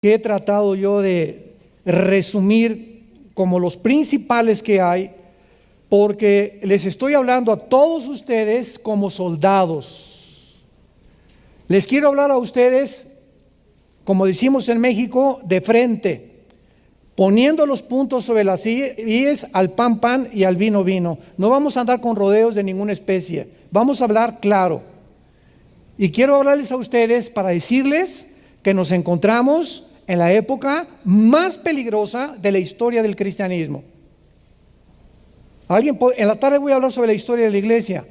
que he tratado yo de resumir como los principales que hay, porque les estoy hablando a todos ustedes como soldados. Les quiero hablar a ustedes, como decimos en México, de frente, poniendo los puntos sobre las íes, al pan pan y al vino vino. No vamos a andar con rodeos de ninguna especie, vamos a hablar claro. Y quiero hablarles a ustedes para decirles que nos encontramos en la época más peligrosa de la historia del cristianismo. En la tarde voy a hablar sobre la historia de la iglesia,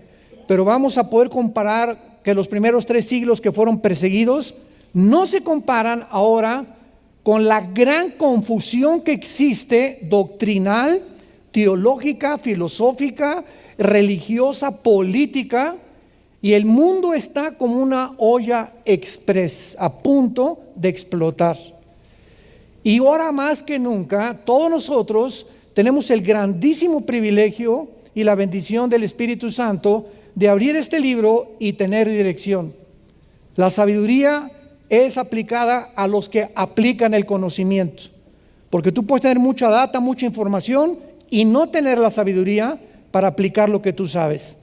pero vamos a poder comparar que los primeros 3 siglos que fueron perseguidos no se comparan ahora con la gran confusión que existe doctrinal, teológica, filosófica, religiosa, política, y el mundo está como una olla express a punto de explotar. Y ahora más que nunca, todos nosotros tenemos el grandísimo privilegio y la bendición del Espíritu Santo de abrir este libro y tener dirección. La sabiduría es aplicada a los que aplican el conocimiento, porque tú puedes tener mucha data, mucha información y no tener la sabiduría para aplicar lo que tú sabes.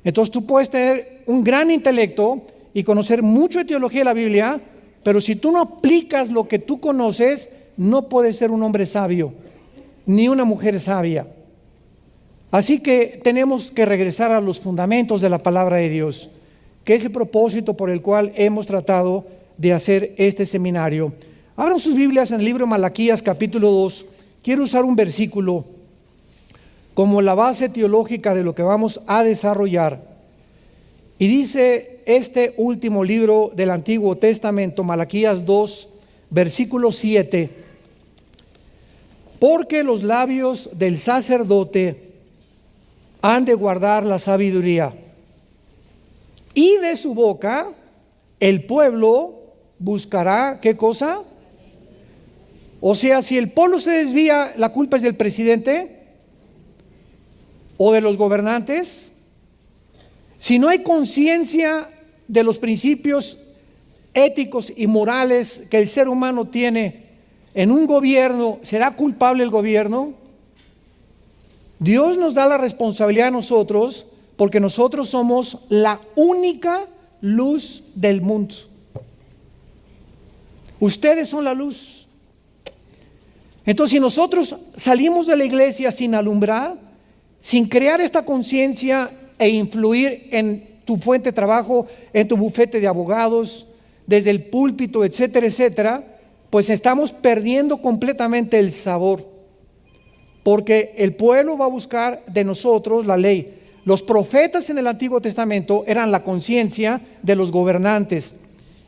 Entonces tú puedes tener un gran intelecto y conocer mucho de teología de la Biblia, pero si tú no aplicas lo que tú conoces, no puedes ser un hombre sabio, ni una mujer sabia. Así que tenemos que regresar a los fundamentos de la palabra de Dios, que es el propósito por el cual hemos tratado de hacer este seminario. Abran sus Biblias en el libro de Malaquías capítulo 2. Quiero usar un versículo como la base teológica de lo que vamos a desarrollar. Y dice este último libro del Antiguo Testamento, Malaquías 2, versículo 7: porque los labios del sacerdote han de guardar la sabiduría, y de su boca el pueblo buscará, ¿qué cosa? O sea, si el pueblo se desvía, ¿la culpa es del presidente o de los gobernantes? Si no hay conciencia de los principios éticos y morales que el ser humano tiene en un gobierno, ¿será culpable el gobierno? Dios nos da la responsabilidad a nosotros, porque nosotros somos la única luz del mundo. Ustedes son la luz. Entonces, si nosotros salimos de la iglesia sin alumbrar, sin crear esta conciencia e influir en tu fuente de trabajo, en tu bufete de abogados, desde el púlpito, etcétera, etcétera, pues estamos perdiendo completamente el sabor, porque el pueblo va a buscar de nosotros la ley. Los profetas en el Antiguo Testamento eran la conciencia de los gobernantes,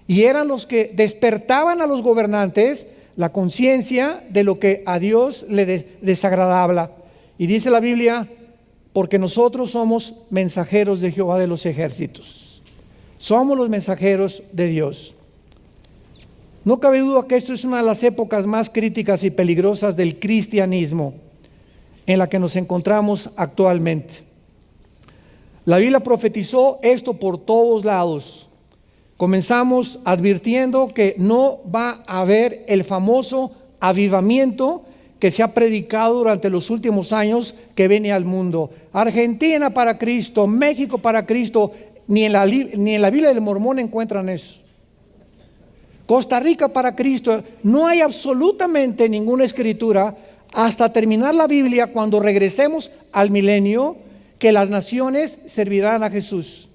y eran los que despertaban a los gobernantes la conciencia de lo que a Dios le desagradaba. Y dice la Biblia: porque nosotros somos mensajeros de Jehová de los ejércitos. Somos los mensajeros de Dios. No cabe duda que esto es una de las épocas más críticas y peligrosas del cristianismo en la que nos encontramos actualmente. La Biblia profetizó esto por todos lados. Comenzamos advirtiendo que no va a haber el famoso avivamiento que se ha predicado durante los últimos años, que viene al mundo. Argentina para Cristo, México para Cristo. Ni en la Biblia del Mormón encuentran eso. Costa Rica para Cristo. No hay absolutamente ninguna escritura hasta terminar la Biblia, cuando regresemos al milenio, que las naciones servirán a Jesús.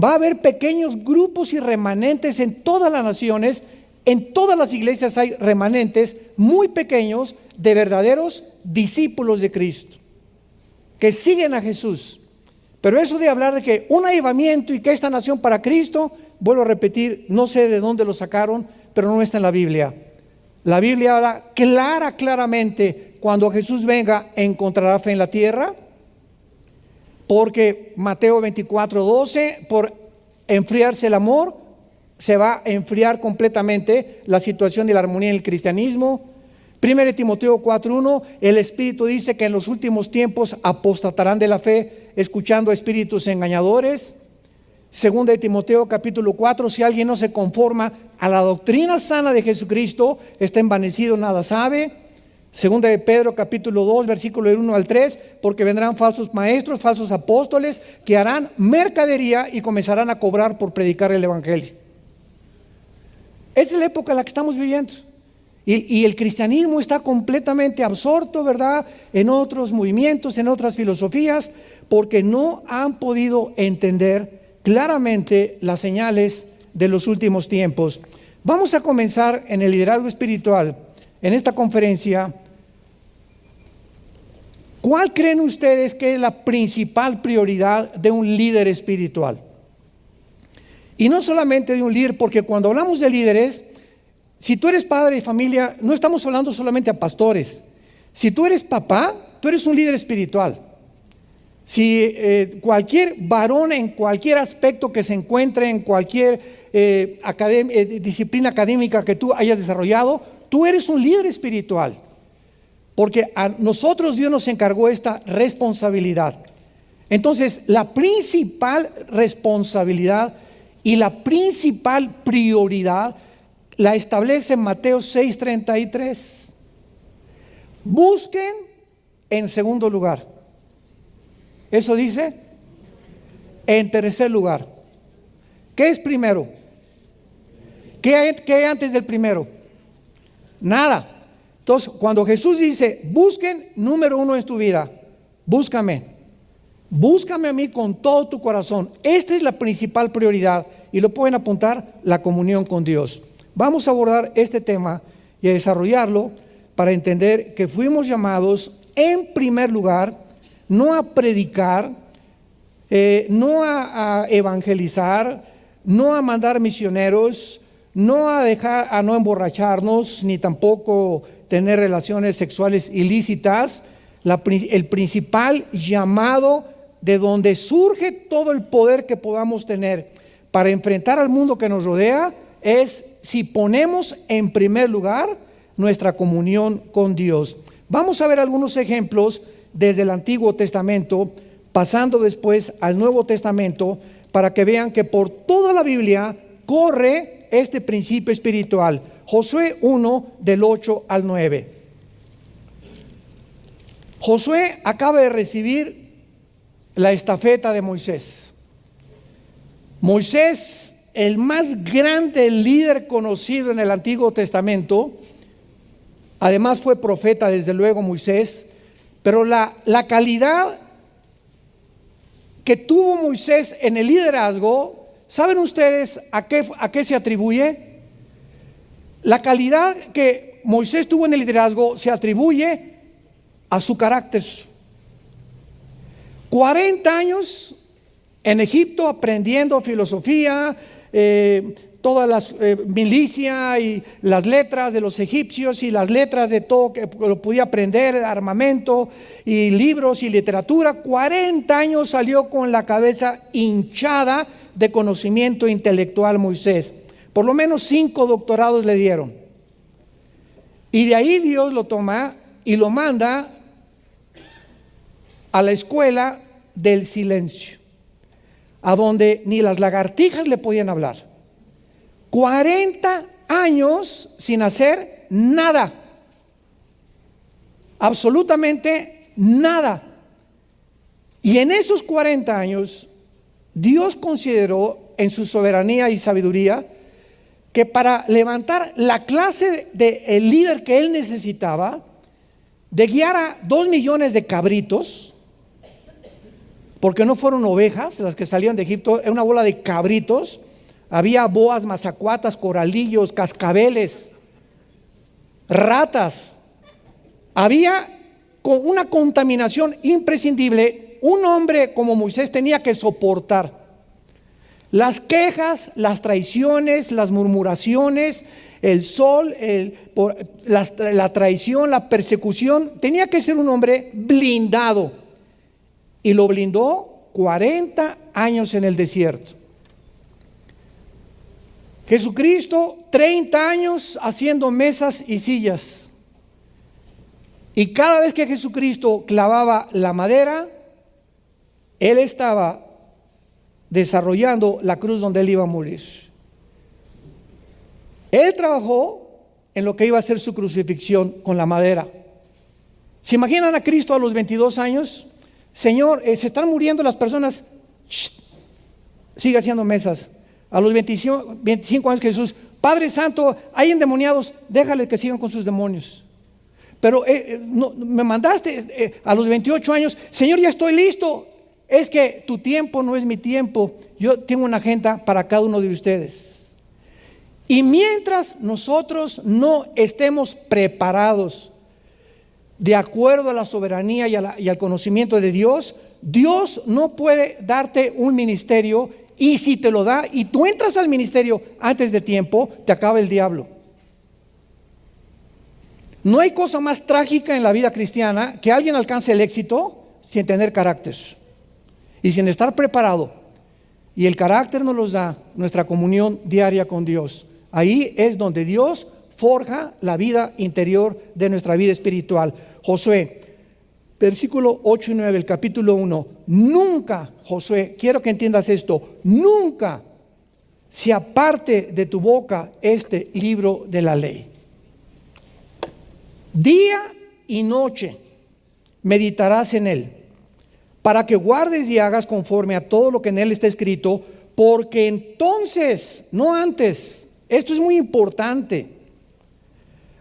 Va a haber pequeños grupos y remanentes en todas las naciones. En todas las iglesias hay remanentes muy pequeños de verdaderos discípulos de Cristo, que siguen a Jesús. Pero eso de hablar de que un avivamiento y que esta nación para Cristo, vuelvo a repetir, no sé de dónde lo sacaron, pero no está en la Biblia. La Biblia habla claramente: cuando Jesús venga, ¿encontrará fe en la tierra? Porque Mateo 24:12, por enfriarse el amor, se va a enfriar completamente la situación de la armonía en el cristianismo. 1 Timoteo 4:1, el Espíritu dice que en los últimos tiempos apostatarán de la fe, escuchando a espíritus engañadores. Segunda de Timoteo capítulo 4, si alguien no se conforma a la doctrina sana de Jesucristo, está envanecido, nada sabe. Segunda de Pedro capítulo 2, versículo 1 al 3, porque vendrán falsos maestros, falsos apóstoles, que harán mercadería y comenzarán a cobrar por predicar el evangelio. Esa es la época en la que estamos viviendo. Y el cristianismo está completamente absorto, ¿verdad?, en otros movimientos, en otras filosofías, porque no han podido entender claramente las señales de los últimos tiempos. Vamos a comenzar en el liderazgo espiritual, en esta conferencia. ¿Cuál creen ustedes que es la principal prioridad de un líder espiritual? Y no solamente de un líder, porque cuando hablamos de líderes, si tú eres padre de familia, no estamos hablando solamente a pastores. Si tú eres papá, tú eres un líder espiritual. Si cualquier varón en cualquier aspecto que se encuentre en cualquier disciplina académica que tú hayas desarrollado, tú eres un líder espiritual. Porque a nosotros Dios nos encargó esta responsabilidad. Entonces, la principal responsabilidad y la principal prioridad la establece Mateo 6:33. Busquen en segundo lugar. Eso dice, en tercer lugar. ¿Qué es primero? ¿Qué hay antes del primero? Nada. Entonces, cuando Jesús dice, busquen, número uno en tu vida, búscame. Búscame a mí con todo tu corazón. Esta es la principal prioridad y lo pueden apuntar, la comunión con Dios. Vamos a abordar este tema y a desarrollarlo para entender que fuimos llamados en primer lugar no a predicar, no a evangelizar, no a mandar misioneros, no a dejar a no emborracharnos, ni tampoco tener relaciones sexuales ilícitas. El principal llamado de donde surge todo el poder que podamos tener para enfrentar al mundo que nos rodea es si ponemos en primer lugar nuestra comunión con Dios. Vamos a ver algunos ejemplos desde el Antiguo Testamento, pasando después al Nuevo Testamento, para que vean que por toda la Biblia corre este principio espiritual. Josué 1, del 8 al 9. Josué acaba de recibir la estafeta de Moisés. Moisés, el más grande líder conocido en el Antiguo Testamento, además fue profeta desde luego Moisés, pero la calidad que tuvo Moisés en el liderazgo, ¿saben ustedes a qué se atribuye? La calidad que Moisés tuvo en el liderazgo se atribuye a su carácter. 40 años en Egipto aprendiendo filosofía, todas las milicias y las letras de los egipcios y las letras de todo que lo podía aprender, armamento y libros y literatura. 40 años salió con la cabeza hinchada de conocimiento intelectual Moisés. Por lo menos 5 doctorados le dieron. Y de ahí Dios lo toma y lo manda a la escuela del silencio, a donde ni las lagartijas le podían hablar. 40 años sin hacer nada, absolutamente nada. Y en esos 40 años, Dios consideró en su soberanía y sabiduría que para levantar la clase de líder que él necesitaba, de guiar a 2 millones de cabritos, porque no fueron ovejas las que salían de Egipto, era una bola de cabritos. Había boas, mazacuatas, coralillos, cascabeles, ratas. Había una contaminación imprescindible. Un hombre como Moisés tenía que soportar las quejas, las traiciones, las murmuraciones, el sol, la traición, la persecución. Tenía que ser un hombre blindado. Y lo blindó 40 años en el desierto. Jesucristo, 30 años haciendo mesas y sillas. Y cada vez que Jesucristo clavaba la madera, Él estaba desarrollando la cruz donde él iba a morir. Él trabajó en lo que iba a ser su crucifixión con la madera. ¿Se imaginan a Cristo a los 22 años? Señor, se están muriendo las personas. Shh, sigue haciendo mesas. A los 25 años Jesús, Padre Santo, hay endemoniados, déjales que sigan con sus demonios. Pero no, me mandaste a los 28 años, Señor, ya estoy listo. Es que tu tiempo no es mi tiempo. Yo tengo una agenda para cada uno de ustedes. Y mientras nosotros no estemos preparados de acuerdo a la soberanía y al conocimiento de Dios, Dios no puede darte un ministerio, y si te lo da y tú entras al ministerio antes de tiempo, te acaba el diablo. No hay cosa más trágica en la vida cristiana que alguien alcance el éxito sin tener carácter y sin estar preparado. Y el carácter nos lo da nuestra comunión diaria con Dios. Ahí es donde Dios forja la vida interior de nuestra vida espiritual. Josué, versículo 8 y 9, el capítulo 1. Nunca, Josué, quiero que entiendas esto, nunca se aparte de tu boca este libro de la ley. Día y noche meditarás en él, para que guardes y hagas conforme a todo lo que en él está escrito, porque entonces, no antes, esto es muy importante,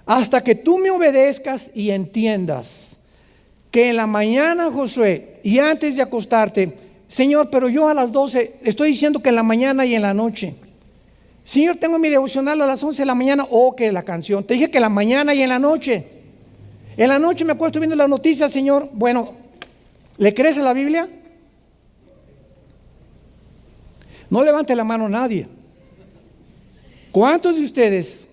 hasta que tú me obedezcas y entiendas que en la mañana, Josué, y antes de acostarte, Señor, pero yo a las 12, estoy diciendo que en la mañana y en la noche. Señor, tengo mi devocional a las 11 de la mañana, que la canción, te dije que en la mañana y en la noche. En la noche me acuesto viendo las noticias, Señor. Bueno, ¿le crees a la Biblia? No levante la mano nadie. ¿Cuántos de ustedes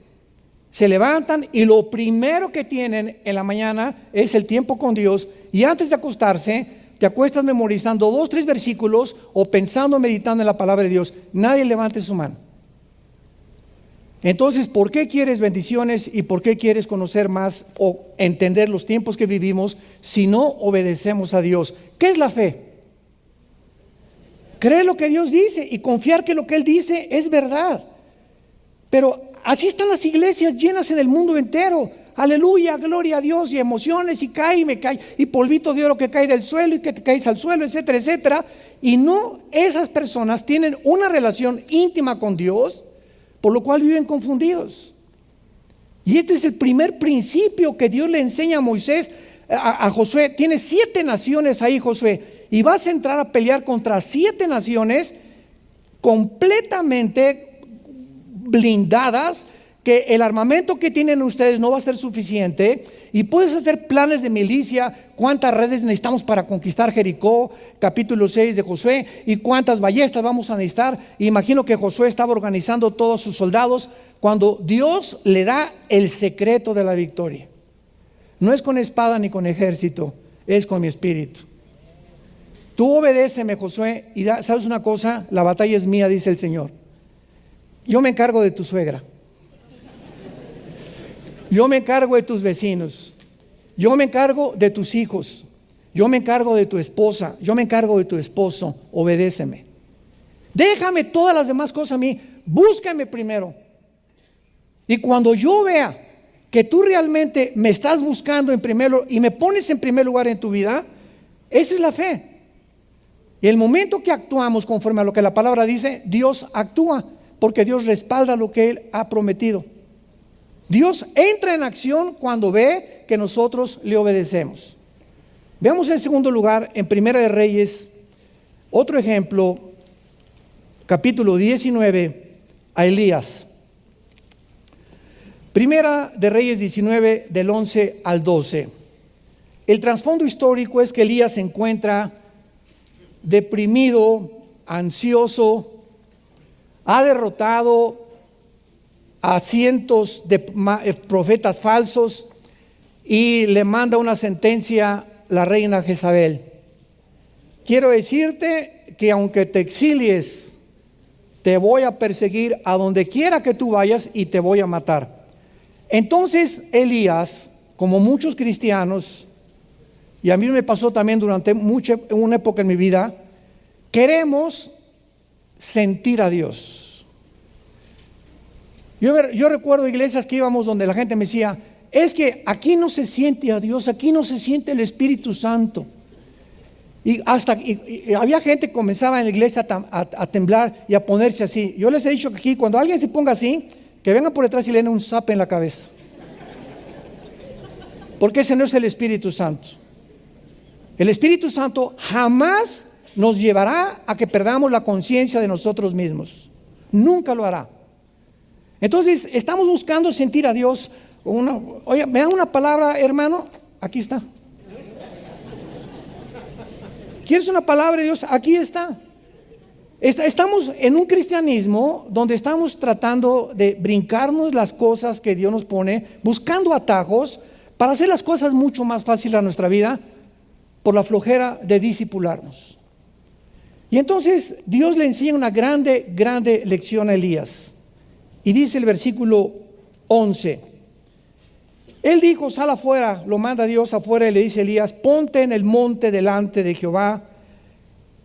se levantan y lo primero que tienen en la mañana es el tiempo con Dios, y antes de acostarse te acuestas memorizando 2, 3 versículos o pensando, meditando en la palabra de Dios? Nadie levante su mano. Entonces, ¿por qué quieres bendiciones y por qué quieres conocer más o entender los tiempos que vivimos si no obedecemos a Dios? ¿Qué es la fe? Creer lo que Dios dice y confiar que lo que Él dice es verdad. Pero así están las iglesias llenas en el mundo entero. Aleluya, gloria a Dios, y emociones, y cae y me cae, y polvito de oro que cae del suelo y que te caes al suelo, etcétera, etcétera. Y no, esas personas tienen una relación íntima con Dios, por lo cual viven confundidos. Y este es el primer principio que Dios le enseña a Moisés, a Josué. Tienes 7 naciones ahí, Josué, y vas a entrar a pelear contra 7 naciones completamente blindadas, que el armamento que tienen ustedes no va a ser suficiente, y puedes hacer planes de milicia. ¿Cuántas redes necesitamos para conquistar Jericó? Capítulo 6 de Josué. ¿Y cuántas ballestas vamos a necesitar? Imagino que Josué estaba organizando todos sus soldados cuando Dios le da el secreto de la victoria. No es con espada ni con ejército, es con mi espíritu. Tú obedéceme, Josué, y ¿sabes una cosa? La batalla es mía, dice el Señor. Yo me encargo de tu suegra. Yo me encargo de tus vecinos. Yo me encargo de tus hijos. Yo me encargo de tu esposa. Yo me encargo de tu esposo. Obedéceme. Déjame todas las demás cosas a mí. Búscame primero. Y cuando yo vea que tú realmente me estás buscando en primer lugar y me pones en primer lugar en tu vida, esa es la fe. Y el momento que actuamos conforme a lo que la palabra dice, Dios actúa, porque Dios respalda lo que Él ha prometido. Dios entra en acción cuando ve que nosotros le obedecemos. Veamos en segundo lugar, en Primera de Reyes, otro ejemplo, capítulo 19, a Elías. Primera de Reyes 19, del 11 al 12. El trasfondo histórico es que Elías se encuentra deprimido, ansioso, ha derrotado a cientos de profetas falsos y le manda una sentencia la reina Jezabel. Quiero decirte que aunque te exilies, te voy a perseguir a donde quiera que tú vayas y te voy a matar. Entonces Elías, como muchos cristianos, y a mí me pasó también durante una época en mi vida, queremos sentir a Dios. Yo recuerdo iglesias que íbamos donde la gente me decía, es que aquí no se siente a Dios, aquí no se siente el Espíritu Santo. Y había gente que comenzaba en la iglesia a temblar y a ponerse así. Yo les he dicho que aquí, cuando alguien se ponga así, que vengan por detrás y le den un zape en la cabeza. Porque ese no es el Espíritu Santo. El Espíritu Santo jamás nos llevará a que perdamos la conciencia de nosotros mismos. Nunca lo hará. Entonces, estamos buscando sentir a Dios. Oye, ¿me dan una palabra, hermano? Aquí está. ¿Quieres una palabra de Dios? Aquí está. Estamos en un cristianismo donde estamos tratando de brincarnos las cosas que Dios nos pone, buscando atajos para hacer las cosas mucho más fáciles a nuestra vida por la flojera de discipularnos. Y entonces Dios le enseña una grande lección a Elías. Y dice el versículo 11. Él dijo, sal afuera, lo manda Dios afuera y le dice a Elías, ponte en el monte delante de Jehová.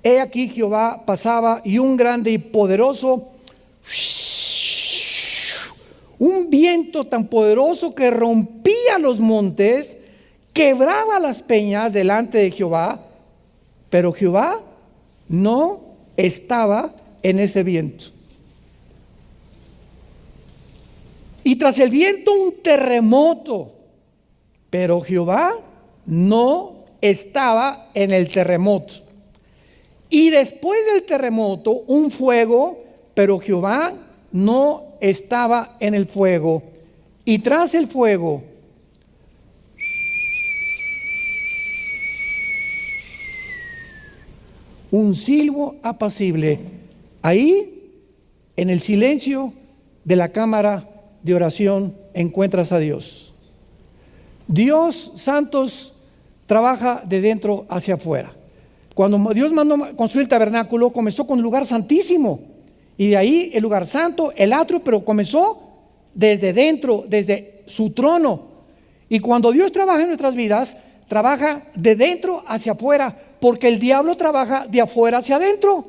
He aquí Jehová pasaba y un grande y poderoso, un viento tan poderoso que rompía los montes, quebraba las peñas delante de Jehová, pero Jehová no estaba en ese viento. Y tras el viento un terremoto, pero Jehová no estaba en el terremoto. Y después del terremoto un fuego, pero Jehová no estaba en el fuego. Y tras el fuego un silbo apacible. Ahí, en el silencio de la cámara de oración, encuentras a Dios. Dios, santos, trabaja de dentro hacia afuera. Cuando Dios mandó construir el tabernáculo, comenzó con el lugar santísimo. Y de ahí el lugar santo, el atrio, pero comenzó desde dentro, desde su trono. Y cuando Dios trabaja en nuestras vidas, trabaja de dentro hacia afuera, porque el diablo trabaja de afuera hacia adentro.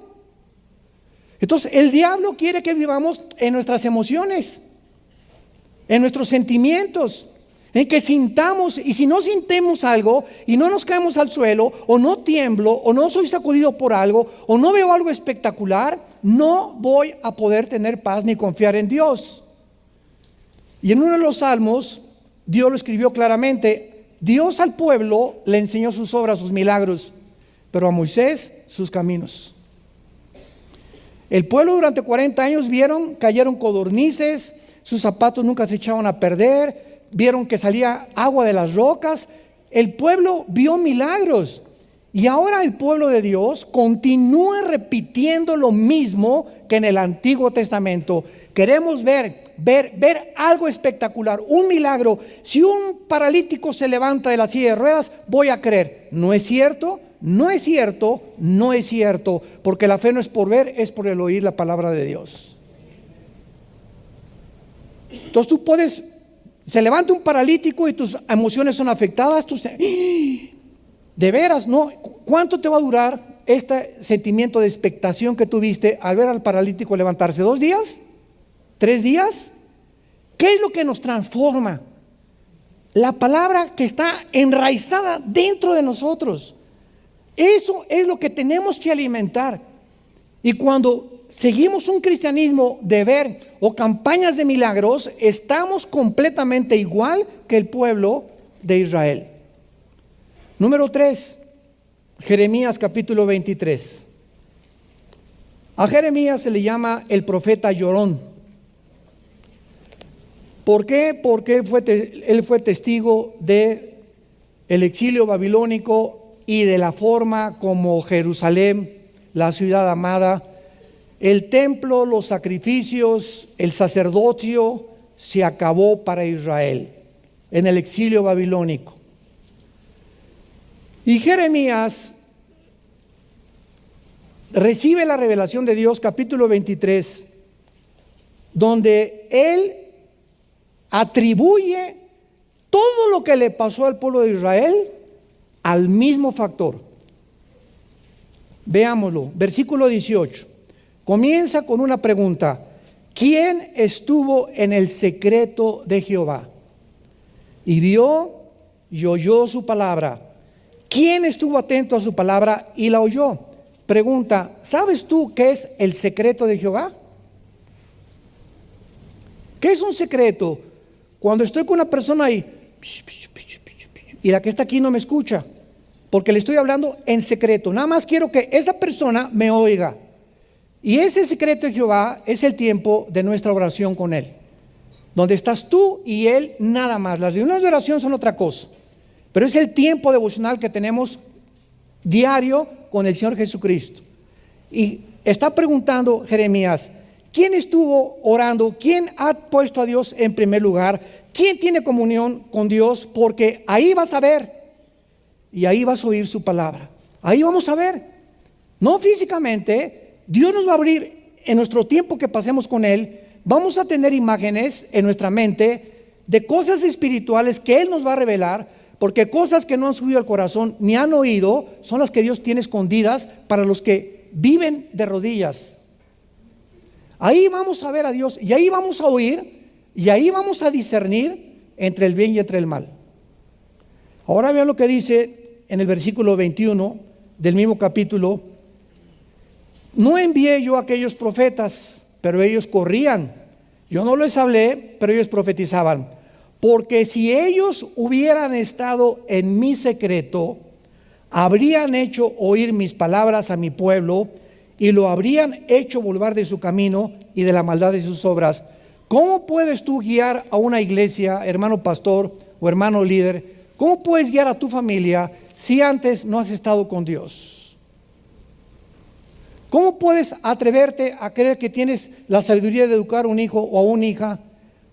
Entonces, el diablo quiere que vivamos en nuestras emociones, en nuestros sentimientos, en que sintamos, y si no sintemos algo y no nos caemos al suelo, o no tiemblo, o no soy sacudido por algo, o no veo algo espectacular, no voy a poder tener paz ni confiar en Dios. Y en uno de los salmos, Dios lo escribió claramente: Dios al pueblo le enseñó sus obras, sus milagros, pero a Moisés sus caminos. El pueblo durante 40 años cayeron codornices, sus zapatos nunca se echaban a perder, vieron que salía agua de las rocas. El pueblo vio milagros. Y ahora el pueblo de Dios continúa repitiendo lo mismo que en el Antiguo Testamento. Queremos ver algo espectacular, un milagro. Si un paralítico se levanta de la silla de ruedas, voy a creer. ¿No es cierto? No es cierto, no es cierto, porque la fe no es por ver, es por el oír la palabra de Dios. Entonces tú se levanta un paralítico y tus emociones son afectadas, de veras, ¿no? ¿Cuánto te va a durar este sentimiento de expectación que tuviste al ver al paralítico levantarse? ¿2 días? ¿3 días? ¿Qué es lo que nos transforma? La palabra que está enraizada dentro de nosotros. Eso es lo que tenemos que alimentar. Y cuando seguimos un cristianismo de ver o campañas de milagros, estamos completamente igual que el pueblo de Israel. Número 3, Jeremías capítulo 23. A Jeremías se le llama el profeta llorón. ¿Por qué? Porque él fue testigo de el exilio babilónico y de la forma como Jerusalén, la ciudad amada, el templo, los sacrificios, el sacerdocio se acabó para Israel en el exilio babilónico. Y Jeremías recibe la revelación de Dios, capítulo 23, donde él atribuye todo lo que le pasó al pueblo de Israel al mismo factor. Veámoslo, versículo 18. comienza con una pregunta: ¿quién estuvo en el secreto de Jehová y vio y oyó su palabra? ¿Quién estuvo atento a su palabra y la oyó? Pregunta: ¿sabes tú qué es el secreto de Jehová? ¿Qué es un secreto? Cuando estoy con una persona y la que está aquí no me escucha, porque le estoy hablando en secreto. Nada más quiero que esa persona me oiga. Y ese secreto de Jehová es el tiempo de nuestra oración con Él, donde estás tú y Él nada más. Las reuniones de oración son otra cosa, pero es el tiempo devocional que tenemos diario con el Señor Jesucristo. Y está preguntando Jeremías: ¿quién estuvo orando? ¿Quién ha puesto a Dios en primer lugar? ¿Quién tiene comunión con Dios? Porque ahí vas a ver y ahí vas a oír su palabra. Ahí vamos a ver, no físicamente. Dios nos va a abrir en nuestro tiempo que pasemos con Él. Vamos a tener imágenes en nuestra mente de cosas espirituales que Él nos va a revelar, porque cosas que no han subido al corazón ni han oído son las que Dios tiene escondidas para los que viven de rodillas. Ahí vamos a ver a Dios y ahí vamos a oír y ahí vamos a discernir entre el bien y entre el mal. Ahora vean lo que dice en el versículo 21 del mismo capítulo: no envié yo a aquellos profetas, pero ellos corrían. Yo no les hablé, pero ellos profetizaban. Porque si ellos hubieran estado en mi secreto, habrían hecho oír mis palabras a mi pueblo y lo habrían hecho volver de su camino y de la maldad de sus obras. ¿Cómo puedes tú guiar a una iglesia, hermano pastor o hermano líder? ¿Cómo puedes guiar a tu familia si antes no has estado con Dios? ¿Cómo puedes atreverte a creer que tienes la sabiduría de educar a un hijo o a una hija,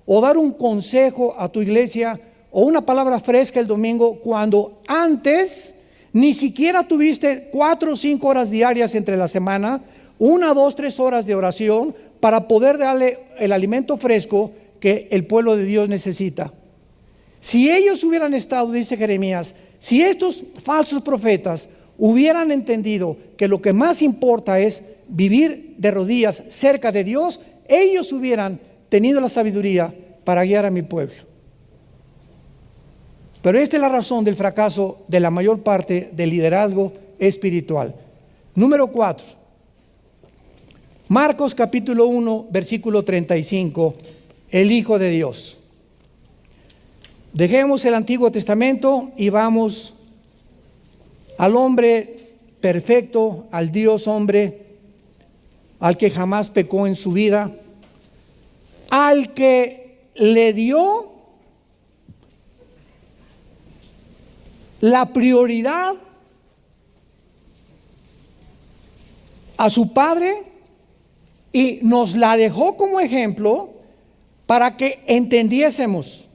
o dar un consejo a tu iglesia, o una palabra fresca el domingo, cuando antes ni siquiera tuviste 4 o 5 horas diarias entre la semana, 1, 2, 3 horas de oración para poder darle el alimento fresco que el pueblo de Dios necesita? Si ellos hubieran estado, dice Jeremías, si estos falsos profetas hubieran entendido que lo que más importa es vivir de rodillas cerca de Dios, ellos hubieran tenido la sabiduría para guiar a mi pueblo. Pero esta es la razón del fracaso de la mayor parte del liderazgo espiritual. Número 4. Marcos capítulo 1, versículo 35. El Hijo de Dios. Dejemos el Antiguo Testamento y vamos al hombre perfecto, al Dios hombre, al que jamás pecó en su vida, al que le dio la prioridad a su Padre y nos la dejó como ejemplo para que entendiésemos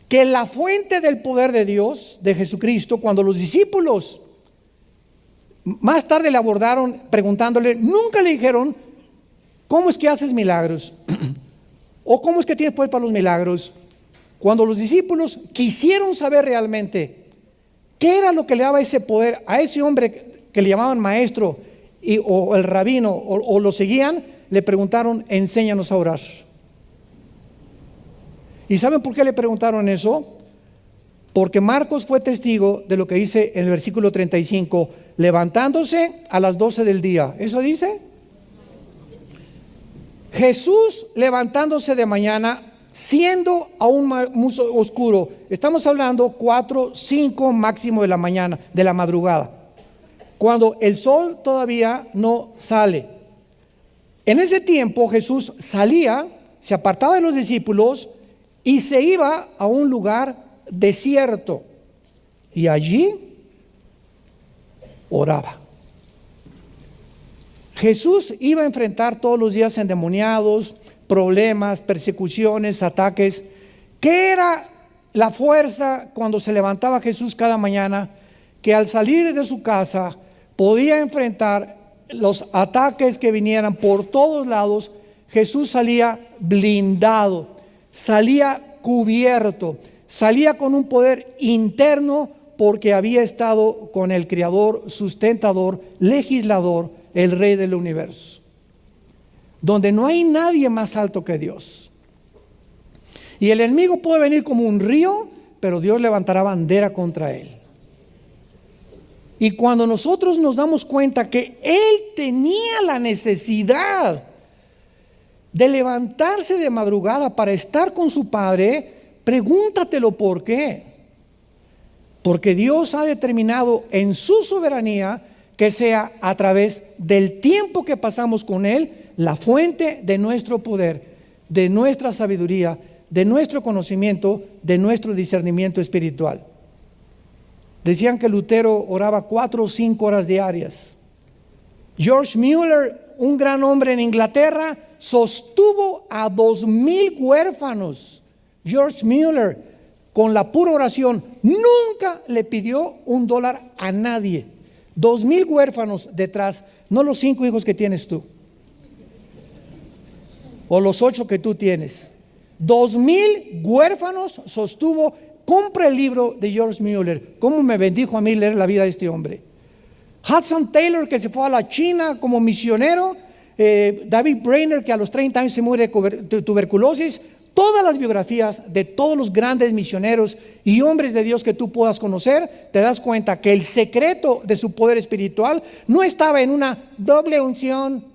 que la fuente del poder de Dios, de Jesucristo, cuando los discípulos más tarde le abordaron preguntándole, nunca le dijeron: ¿cómo es que haces milagros? ¿O cómo es que tienes poder para los milagros? Cuando los discípulos quisieron saber realmente qué era lo que le daba ese poder a ese hombre que le llamaban maestro o el rabino, o lo seguían, le preguntaron: enséñanos a orar. ¿Y saben por qué le preguntaron eso? Porque Marcos fue testigo de lo que dice en el versículo 35, levantándose a las 12 del día. ¿Eso dice? Jesús levantándose de mañana, siendo aún muy oscuro. Estamos hablando 4, 5 máximo de la mañana, de la madrugada, cuando el sol todavía no sale. En ese tiempo Jesús salía, se apartaba de los discípulos y se iba a un lugar desierto y allí oraba. Jesús iba a enfrentar todos los días endemoniados, problemas, persecuciones, ataques. ¿Qué era la fuerza cuando se levantaba Jesús cada mañana? Que al salir de su casa podía enfrentar los ataques que vinieran por todos lados. Jesús salía blindado, salía cubierto, salía con un poder interno porque había estado con el Creador, sustentador, legislador, el Rey del universo. donde no hay nadie más alto que Dios. Y el enemigo puede venir como un río, pero Dios levantará bandera contra él. Y cuando nosotros nos damos cuenta que él tenía la necesidad de levantarse de madrugada para estar con su padre, pregúntatelo por qué. Porque Dios ha determinado en su soberanía que sea a través del tiempo que pasamos con él la fuente de nuestro poder, de nuestra sabiduría, de nuestro conocimiento, de nuestro discernimiento espiritual. Decían que Lutero oraba 4 o 5 horas diarias. George Mueller, un gran hombre en Inglaterra, sostuvo a 2,000 huérfanos. George Mueller, con la pura oración, nunca le pidió $1 a nadie. 2,000 huérfanos detrás, no los 5 hijos que tienes tú, o los 8 que tú tienes. 2,000 huérfanos sostuvo. Compra el libro de George Mueller. ¿Cómo me bendijo a mí leer la vida de este hombre? Hudson Taylor, que se fue a la China como misionero. David Brainerd, que a los 30 años se muere de tuberculosis. Todas las biografías de todos los grandes misioneros y hombres de Dios que tú puedas conocer, te das cuenta que el secreto de su poder espiritual no estaba en una doble unción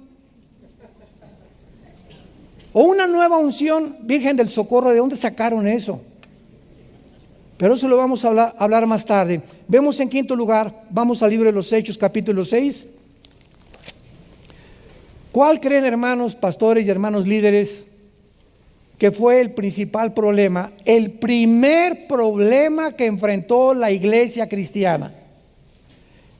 o una nueva unción Virgen del Socorro. ¿De dónde sacaron eso? Pero eso lo vamos a hablar más tarde. Vemos en quinto lugar, vamos al libro de los Hechos, capítulo 6. ¿Cuál creen, hermanos pastores y hermanos líderes, que fue el principal problema, el primer problema que enfrentó la iglesia cristiana?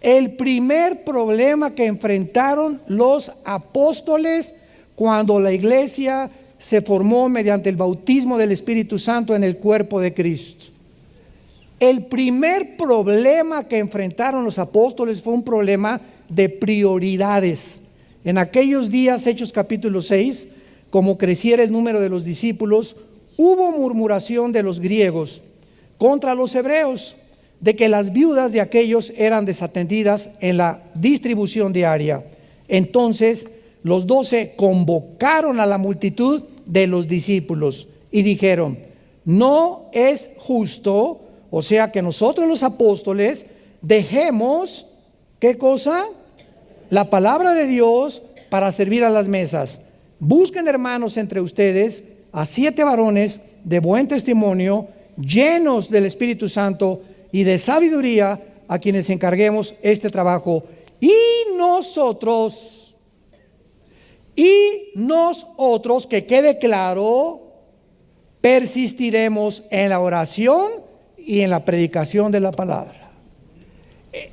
El primer problema que enfrentaron los apóstoles cuando la iglesia se formó mediante el bautismo del Espíritu Santo en el cuerpo de Cristo. El primer problema que enfrentaron los apóstoles fue un problema de prioridades. En aquellos días, Hechos capítulo 6, como creciera el número de los discípulos, hubo murmuración de los griegos contra los hebreos, de que las viudas de aquellos eran desatendidas en la distribución diaria. Entonces los 12 convocaron a la multitud de los discípulos y dijeron: no es justo, o sea, que nosotros los apóstoles dejemos, ¿qué cosa? La palabra de Dios para servir a las mesas. Busquen, hermanos, entre ustedes a 7 varones de buen testimonio, llenos del Espíritu Santo y de sabiduría, a quienes encarguemos este trabajo. Y nosotros, que quede claro, persistiremos en la oración y en la predicación de la palabra.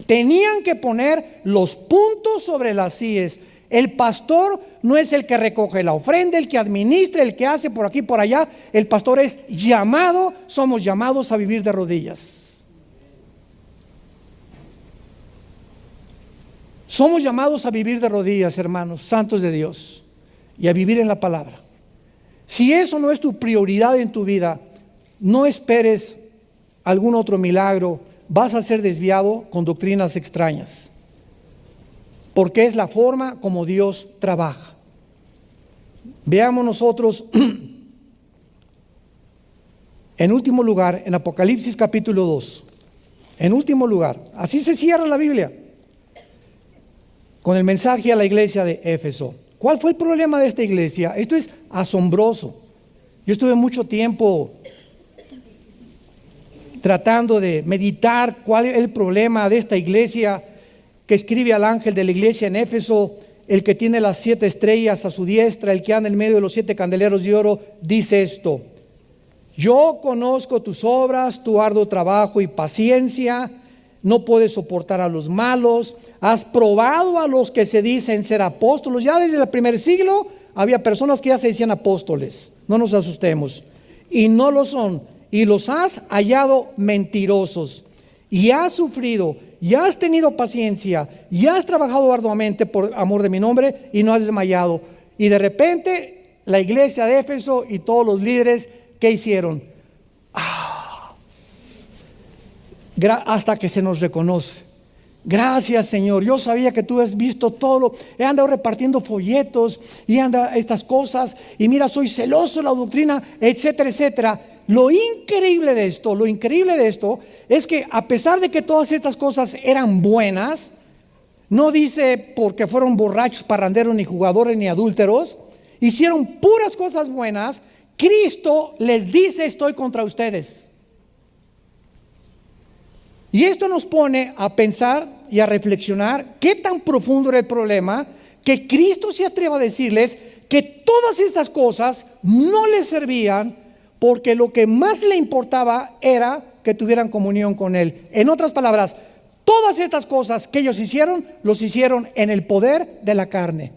Tenían que poner los puntos sobre las íes. El pastor no es el que recoge la ofrenda, el que administra, el que hace por aquí, por allá. El pastor es llamado, somos llamados a vivir de rodillas. Somos llamados a vivir de rodillas, hermanos, santos de Dios, y a vivir en la palabra. Si eso no es tu prioridad en tu vida, no esperes algún otro milagro. Vas a ser desviado con doctrinas extrañas, porque es la forma como Dios trabaja. Veamos nosotros, en último lugar, en Apocalipsis capítulo 2. En último lugar, así se cierra la Biblia, con el mensaje a la iglesia de Éfeso. ¿Cuál fue el problema de esta iglesia? Esto es asombroso. Yo estuve mucho tiempo tratando de meditar cuál es el problema de esta iglesia, que escribe al ángel de la iglesia en Éfeso, el que tiene las 7 estrellas a su diestra, el que anda en medio de los 7 candeleros de oro, dice esto: yo conozco tus obras, tu arduo trabajo y paciencia, no puedes soportar a los malos, has probado a los que se dicen ser apóstoles. Ya desde el primer siglo había personas que ya se decían apóstoles, no nos asustemos, y no lo son, y los has hallado mentirosos, y has sufrido, y has tenido paciencia, y has trabajado arduamente por amor de mi nombre, y no has desmayado. Y de repente la iglesia de Éfeso y todos los líderes, ¿qué hicieron? Hasta que se nos reconoce Gracias, Señor. Yo sabía que tú has visto todo. He andado repartiendo folletos y anda estas cosas. Y mira, soy celoso de la doctrina, etcétera, etcétera. Lo increíble de esto es que a pesar de que todas estas cosas eran buenas, no dice porque fueron borrachos, parranderos, ni jugadores, ni adúlteros, hicieron puras cosas buenas. Cristo les dice: estoy contra ustedes. Y esto nos pone a pensar y a reflexionar qué tan profundo era el problema, que Cristo se atreva a decirles que todas estas cosas no les servían, porque lo que más le importaba era que tuvieran comunión con Él. En otras palabras, todas estas cosas que ellos hicieron, los hicieron en el poder de la carne,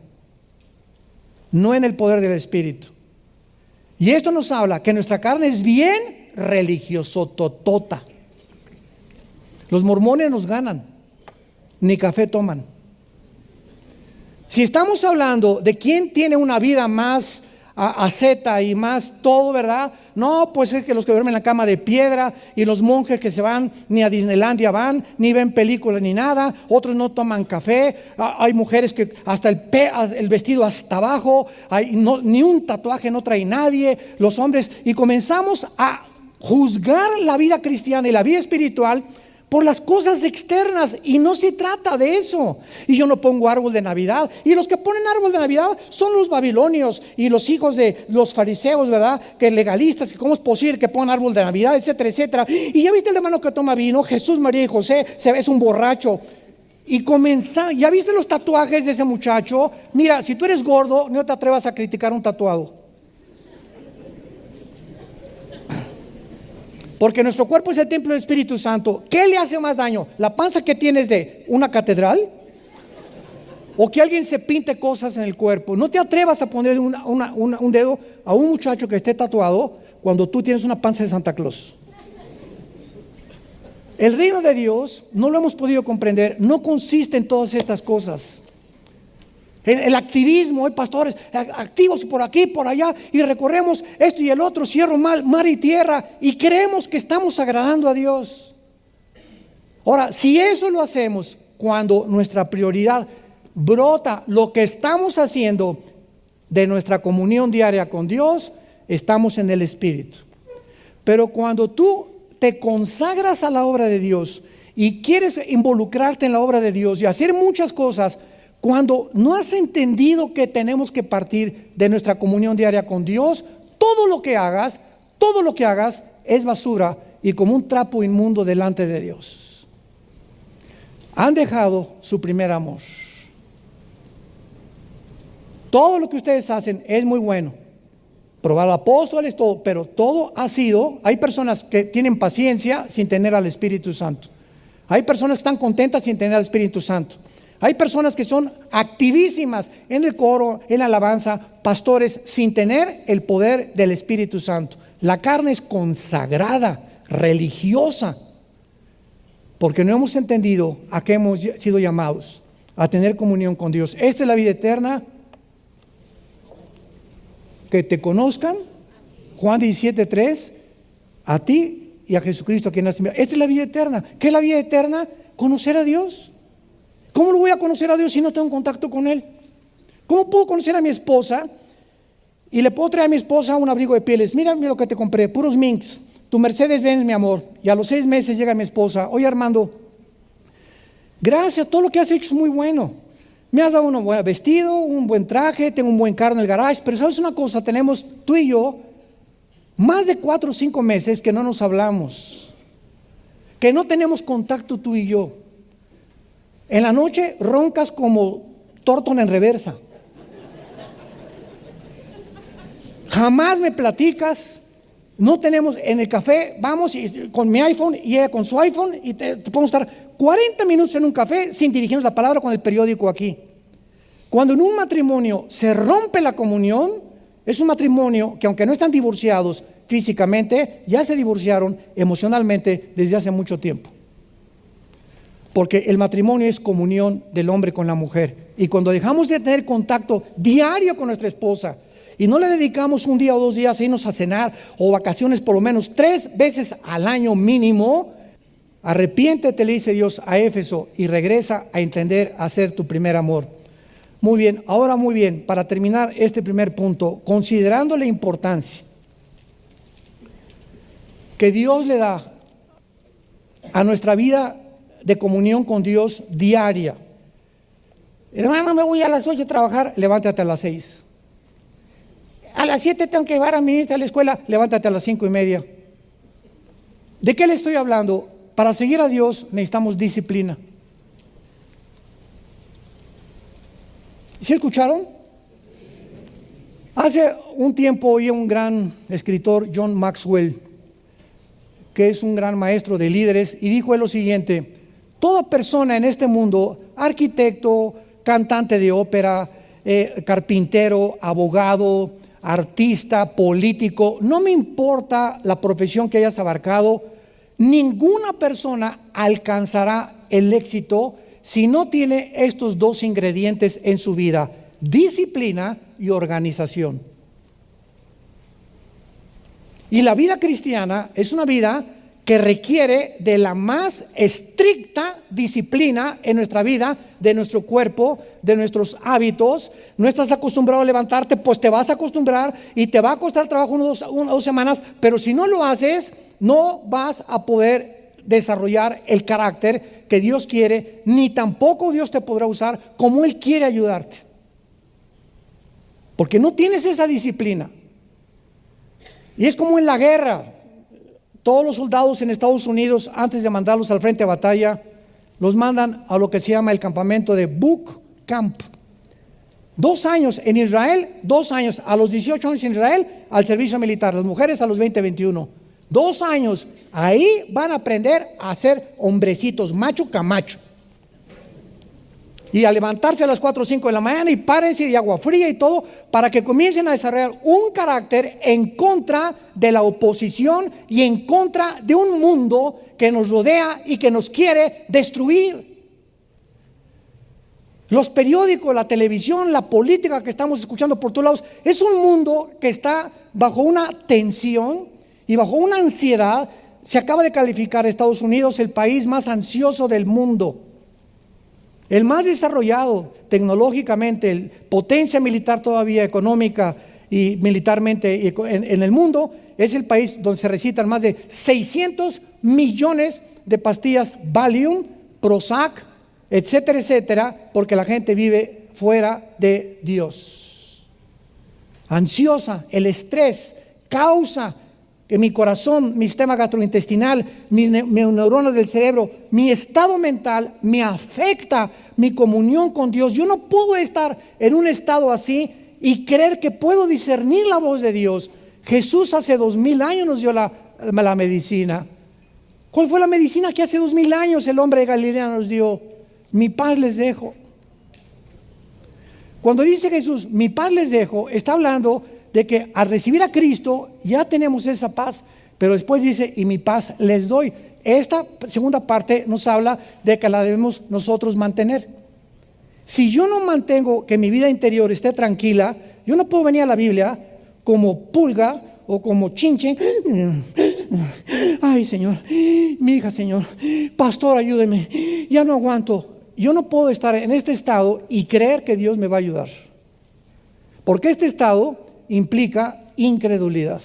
no en el poder del Espíritu. Y esto nos habla que nuestra carne es bien religiosototota. Los mormones nos ganan, ni café toman. Si estamos hablando de quién tiene una vida más asceta y más todo, ¿verdad? No, pues es que los que duermen en la cama de piedra, y los monjes que se van, ni a Disneylandia van, ni ven películas ni nada. Otros no toman café. Hay mujeres que hasta el vestido hasta abajo, ni un tatuaje no trae nadie. Los hombres, y comenzamos a juzgar la vida cristiana y la vida espiritual por las cosas externas, y no se trata de eso. Y yo no pongo árbol de Navidad, y los que ponen árbol de Navidad son los babilonios y los hijos de los fariseos, ¿verdad? Que legalistas, que cómo es posible que pongan árbol de Navidad, etcétera, etcétera. Y ya viste el hermano que toma vino, Jesús, María y José, es un borracho. Y ya viste los tatuajes de ese muchacho. Mira, si tú eres gordo, no te atrevas a criticar un tatuado, porque nuestro cuerpo es el templo del Espíritu Santo. ¿Qué le hace más daño? ¿La panza que tienes de una catedral? ¿O que alguien se pinte cosas en el cuerpo? No te atrevas a poner un dedo a un muchacho que esté tatuado cuando tú tienes una panza de Santa Claus. El reino de Dios, no lo hemos podido comprender, no consiste en todas estas cosas. El activismo, hay pastores activos por aquí, por allá, y recorremos esto y el otro, cielo, mar y tierra, y creemos que estamos agradando a Dios. Ahora, si eso lo hacemos cuando nuestra prioridad brota lo que estamos haciendo de nuestra comunión diaria con Dios, estamos en el Espíritu. Pero cuando tú te consagras a la obra de Dios y quieres involucrarte en la obra de Dios y hacer muchas cosas, cuando no has entendido que tenemos que partir de nuestra comunión diaria con Dios, todo lo que hagas es basura y como un trapo inmundo delante de Dios. Han dejado su primer amor. Todo lo que ustedes hacen es muy bueno. Probar apóstoles, todo, pero todo ha sido, hay personas que tienen paciencia sin tener al Espíritu Santo. Hay personas que están contentas sin tener al Espíritu Santo. Hay personas que son activísimas en el coro, en la alabanza, pastores, sin tener el poder del Espíritu Santo. La carne es consagrada, religiosa, porque no hemos entendido a qué hemos sido llamados, a tener comunión con Dios. Esta es la vida eterna, que te conozcan, Juan 17:3, a ti y a Jesucristo, a quien has enviado. Esta es la vida eterna. ¿Qué es la vida eterna? Conocer a Dios. ¿Cómo lo voy a conocer a Dios si no tengo contacto con Él? ¿Cómo puedo conocer a mi esposa y le puedo traer a mi esposa un abrigo de pieles? Mira lo que te compré, puros minks, tu Mercedes-Benz, mi amor. Y a los 6 meses llega mi esposa: oye, Armando, gracias, todo lo que has hecho es muy bueno. Me has dado un buen vestido, un buen traje, tengo un buen carro en el garage. Pero ¿sabes una cosa? Tenemos tú y yo más de 4 o 5 meses que no nos hablamos, que no tenemos contacto tú y yo. En la noche roncas como Thornton en reversa. Jamás me platicas. No tenemos en el café, vamos con mi iPhone y ella con su iPhone, y te podemos estar 40 minutos en un café sin dirigirnos la palabra con el periódico aquí. Cuando en un matrimonio se rompe la comunión, es un matrimonio que, aunque no están divorciados físicamente, ya se divorciaron emocionalmente desde hace mucho tiempo. Porque el matrimonio es comunión del hombre con la mujer. Y cuando dejamos de tener contacto diario con nuestra esposa y no le dedicamos un día o 2 días a irnos a cenar o vacaciones por lo menos 3 veces al año mínimo, Arrepiéntete, le dice Dios a Éfeso, y regresa a entender a ser tu primer amor. Muy bien, ahora muy bien, para terminar este primer punto, considerando la importancia que Dios le da a nuestra vida de comunión con Dios diaria. Hermano, me voy a las 8 a trabajar, levántate a las 6. A las 7 tengo que llevar a mi hija a la escuela, levántate a las 5:30. ¿De qué le estoy hablando? Para seguir a Dios necesitamos disciplina. ¿Sí escucharon? Hace un tiempo oí a un gran escritor, John Maxwell, que es un gran maestro de líderes, y dijo él lo siguiente: toda persona en este mundo, arquitecto, cantante de ópera, carpintero, abogado, artista, político, no me importa la profesión que hayas abarcado, ninguna persona alcanzará el éxito si no tiene estos dos ingredientes en su vida: disciplina y organización. Y la vida cristiana es una vida que requiere de la más estricta disciplina en nuestra vida, de nuestro cuerpo, de nuestros hábitos. No estás acostumbrado a levantarte, pues te vas a acostumbrar y te va a costar trabajo una o dos semanas, pero si no lo haces, no vas a poder desarrollar el carácter que Dios quiere, ni tampoco Dios te podrá usar como Él quiere ayudarte, porque no tienes esa disciplina. Y es como en la guerra. Todos los soldados en Estados Unidos, antes de mandarlos al frente de batalla, los mandan a lo que se llama el campamento de Boot Camp. 2 años en Israel, 2 años a los 18 años en Israel al servicio militar, las mujeres a los 20, 21. 2 años, ahí van a aprender a ser hombrecitos, macho camacho. Y a levantarse a las 4 o 5 de la mañana y párense de agua fría y todo, para que comiencen a desarrollar un carácter en contra de la oposición y en contra de un mundo que nos rodea y que nos quiere destruir. Los periódicos, la televisión, la política que estamos escuchando por todos lados, es un mundo que está bajo una tensión y bajo una ansiedad. Se acaba de calificar a Estados Unidos el país más ansioso del mundo, el más desarrollado tecnológicamente, potencia militar todavía, económica y militarmente en el mundo. Es el país donde se recitan más de 600 millones de pastillas Valium, Prozac, etcétera, etcétera, porque la gente vive fuera de Dios. Ansiosa, el estrés causa que mi corazón, mi sistema gastrointestinal, mis neuronas del cerebro, mi estado mental me afecta mi comunión con Dios. Yo no puedo estar en un estado así y creer que puedo discernir la voz de Dios. Jesús hace 2000 años nos dio la medicina. ¿Cuál fue la medicina que hace 2000 años el hombre de Galilea nos dio? Mi paz les dejo. Cuando dice Jesús, mi paz les dejo, está hablando de que al recibir a Cristo ya tenemos esa paz, pero después dice, y mi paz les doy. Esta segunda parte nos habla de que la debemos nosotros mantener. Si yo no mantengo que mi vida interior esté tranquila, yo no puedo venir a la Biblia como pulga o como chinche. Ay, Señor, mi hija, Señor, pastor, ayúdeme, ya no aguanto. Yo no puedo estar en este estado y creer que Dios me va a ayudar, porque este estado implica incredulidad,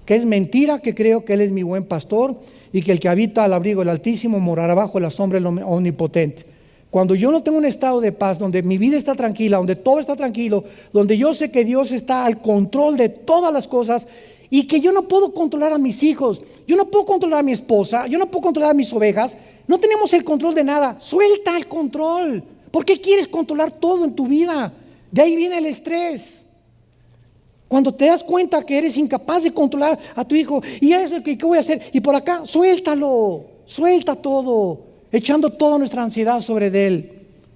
que es mentira que creo que Él es mi buen pastor y que el que habita al abrigo del Altísimo morará bajo la sombra del Omnipotente. Cuando yo no tengo un estado de paz, donde mi vida está tranquila, donde todo está tranquilo, donde yo sé que Dios está al control de todas las cosas y que yo no puedo controlar a mis hijos, yo no puedo controlar a mi esposa, yo no puedo controlar a mis ovejas, no tenemos el control de nada. Suelta el control. ¿Por qué quieres controlar todo en tu vida? De ahí viene el estrés. Cuando te das cuenta que eres incapaz de controlar a tu hijo, y eso, ¿qué voy a hacer? Y por acá, suéltalo, suelta todo, echando toda nuestra ansiedad sobre de Él.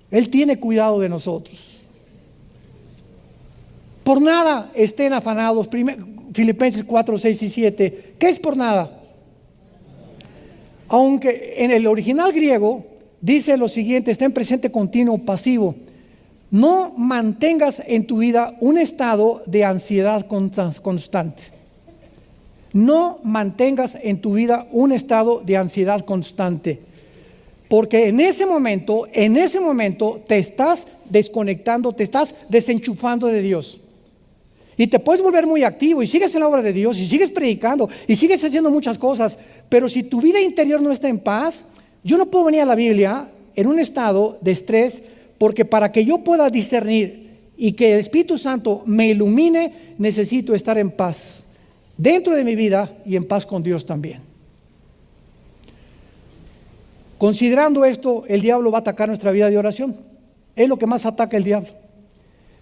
Él tiene cuidado de nosotros. Por nada estén afanados. Filipenses 4, 6 y 7. ¿Qué es por nada? Aunque en el original griego dice lo siguiente, está en presente continuo pasivo. No mantengas en tu vida un estado de ansiedad constante. no mantengas en tu vida un estado de ansiedad constante. Porque en ese momento te estás desconectando, te estás desenchufando de Dios. Y te puedes volver muy activo y sigues en la obra de Dios y sigues predicando y sigues haciendo muchas cosas. Pero si tu vida interior no está en paz, yo no puedo venir a la Biblia en un estado de estrés, porque para que yo pueda discernir y que el Espíritu Santo me ilumine, necesito estar en paz dentro de mi vida y en paz con Dios también. Considerando esto, el diablo va a atacar nuestra vida de oración. Es lo que más ataca el diablo.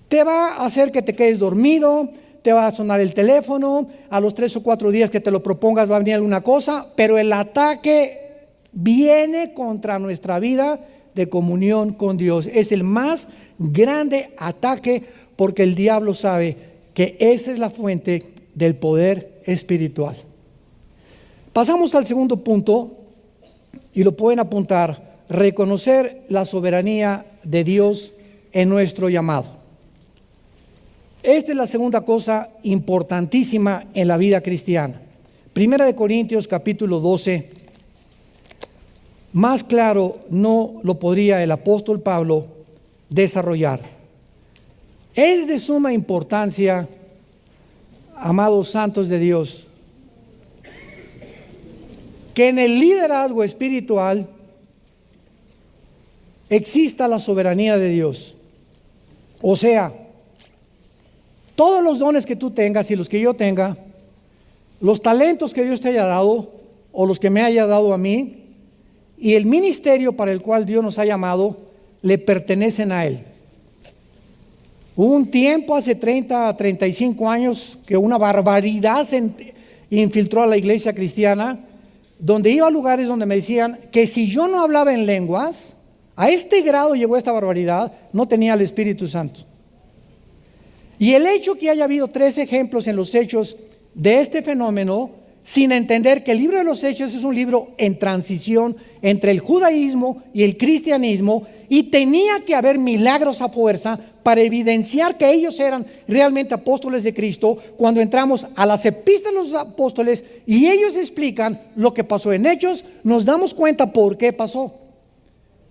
Te va a hacer que te quedes dormido, te va a sonar el teléfono, a los 3 o 4 días que te lo propongas va a venir alguna cosa, pero el ataque viene contra nuestra vida de comunión con Dios. Es el más grande ataque, porque el diablo sabe que esa es la fuente del poder espiritual. Pasamos al segundo punto, y lo pueden apuntar: reconocer la soberanía de Dios en nuestro llamado. Esta es la segunda cosa importantísima en la vida cristiana. Primera de Corintios capítulo 12. Más claro no lo podría el apóstol Pablo desarrollar. Es de suma importancia, amados santos de Dios, que en el liderazgo espiritual exista la soberanía de Dios. O sea, todos los dones que tú tengas y los que yo tenga, los talentos que Dios te haya dado o los que me haya dado a mí, y el ministerio para el cual Dios nos ha llamado, le pertenecen a Él. Hubo un tiempo, hace 30 a 35 años, que una barbaridad se infiltró a la iglesia cristiana, donde iba a lugares donde me decían que si yo no hablaba en lenguas, a este grado llegó esta barbaridad, no tenía el Espíritu Santo. Y el hecho que haya habido 3 ejemplos en los Hechos de este fenómeno, sin entender que el libro de los Hechos es un libro en transición entre el judaísmo y el cristianismo, y tenía que haber milagros a fuerza para evidenciar que ellos eran realmente apóstoles de Cristo. Cuando entramos a las epístolas de los apóstoles y ellos explican lo que pasó en Hechos, nos damos cuenta por qué pasó.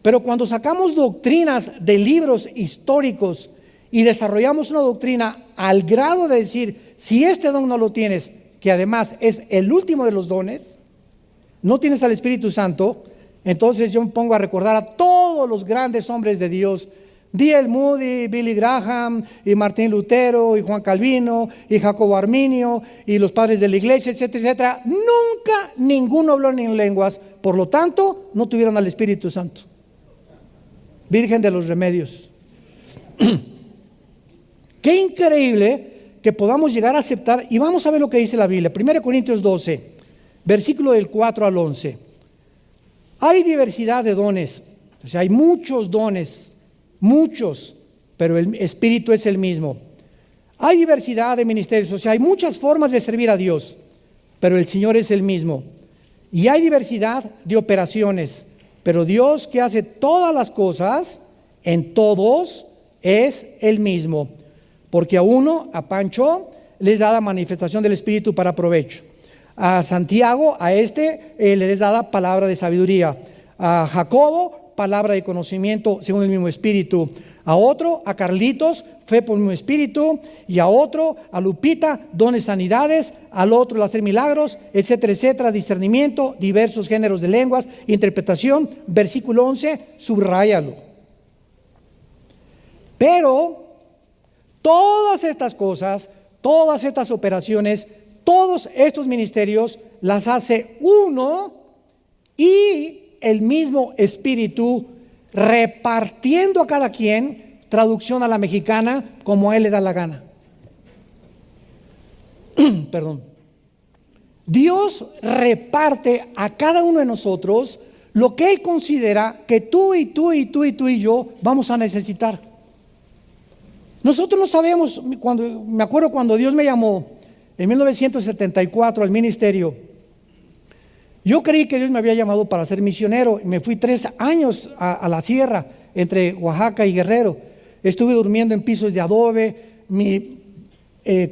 Pero cuando sacamos doctrinas de libros históricos y desarrollamos una doctrina al grado de decir, si este don no lo tienes, que además es el último de los dones, no tienes al Espíritu Santo, entonces yo me pongo a recordar a todos los grandes hombres de Dios, D.L. Moody, Billy Graham, y Martín Lutero, y Juan Calvino, y Jacobo Arminio, y los padres de la iglesia, etcétera, etcétera. Nunca ninguno habló en lenguas, por lo tanto, no tuvieron al Espíritu Santo. Virgen de los Remedios. Qué increíble que podamos llegar a aceptar, y vamos a ver lo que dice la Biblia. 1 Corintios 12, versículo del 4 al 11. Hay diversidad de dones, o sea, hay muchos dones, muchos, pero el Espíritu es el mismo. Hay diversidad de ministerios, o sea, hay muchas formas de servir a Dios, pero el Señor es el mismo. Y hay diversidad de operaciones, pero Dios, que hace todas las cosas en todos, es el mismo. Porque a uno, a Pancho, les da la manifestación del Espíritu para provecho. A Santiago, a les da palabra de sabiduría. A Jacobo, palabra de conocimiento según el mismo Espíritu. A otro, a Carlitos, fe por el mismo Espíritu. Y a otro, a Lupita, dones sanidades. Al otro, el hacer milagros, etcétera, etcétera. Discernimiento, diversos géneros de lenguas, interpretación. Versículo 11, subráyalo. Pero todas estas cosas, todas estas operaciones, todos estos ministerios las hace uno y el mismo Espíritu, repartiendo a cada quien, traducción a la mexicana, como a él le da la gana. Perdón. Dios reparte a cada uno de nosotros lo que Él considera que tú y tú y tú y tú y yo vamos a necesitar. Nosotros no sabemos, me acuerdo cuando Dios me llamó en 1974 al ministerio, yo creí que Dios me había llamado para ser misionero. Me fui 3 años a la sierra, entre Oaxaca y Guerrero. Estuve durmiendo en pisos de adobe, mi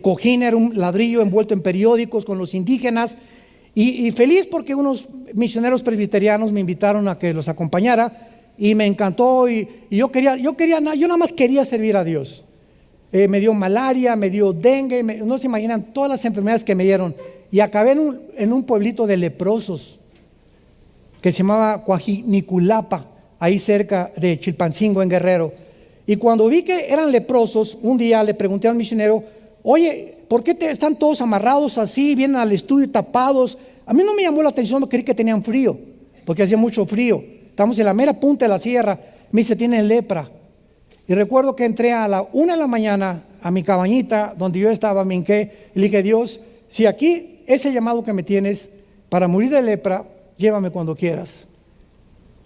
cojín era un ladrillo envuelto en periódicos con los indígenas, y feliz porque unos misioneros presbiterianos me invitaron a que los acompañara, y me encantó, y yo nada más quería servir a Dios. Me dio malaria, me dio dengue, no se imaginan todas las enfermedades que me dieron, y acabé en un pueblito de leprosos que se llamaba Coajiniculapa, ahí cerca de Chilpancingo, en Guerrero. Y cuando vi que eran leprosos, un día le pregunté al misionero: oye, ¿por qué están todos amarrados así, vienen al estudio tapados? A mí no me llamó la atención, creí que tenían frío, porque hacía mucho frío. Estamos en la mera punta de la sierra. Me dice: tienen lepra. Y recuerdo que entré a la 1 de la mañana a mi cabañita donde yo estaba, me hinqué, y le dije: Dios, si aquí ese llamado que me tienes para morir de lepra, llévame cuando quieras.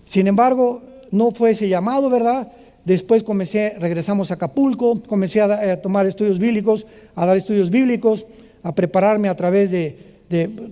Sin embargo, no fue ese llamado, ¿verdad? Después regresamos a Acapulco, comencé a tomar estudios bíblicos, a dar estudios bíblicos, a prepararme a través de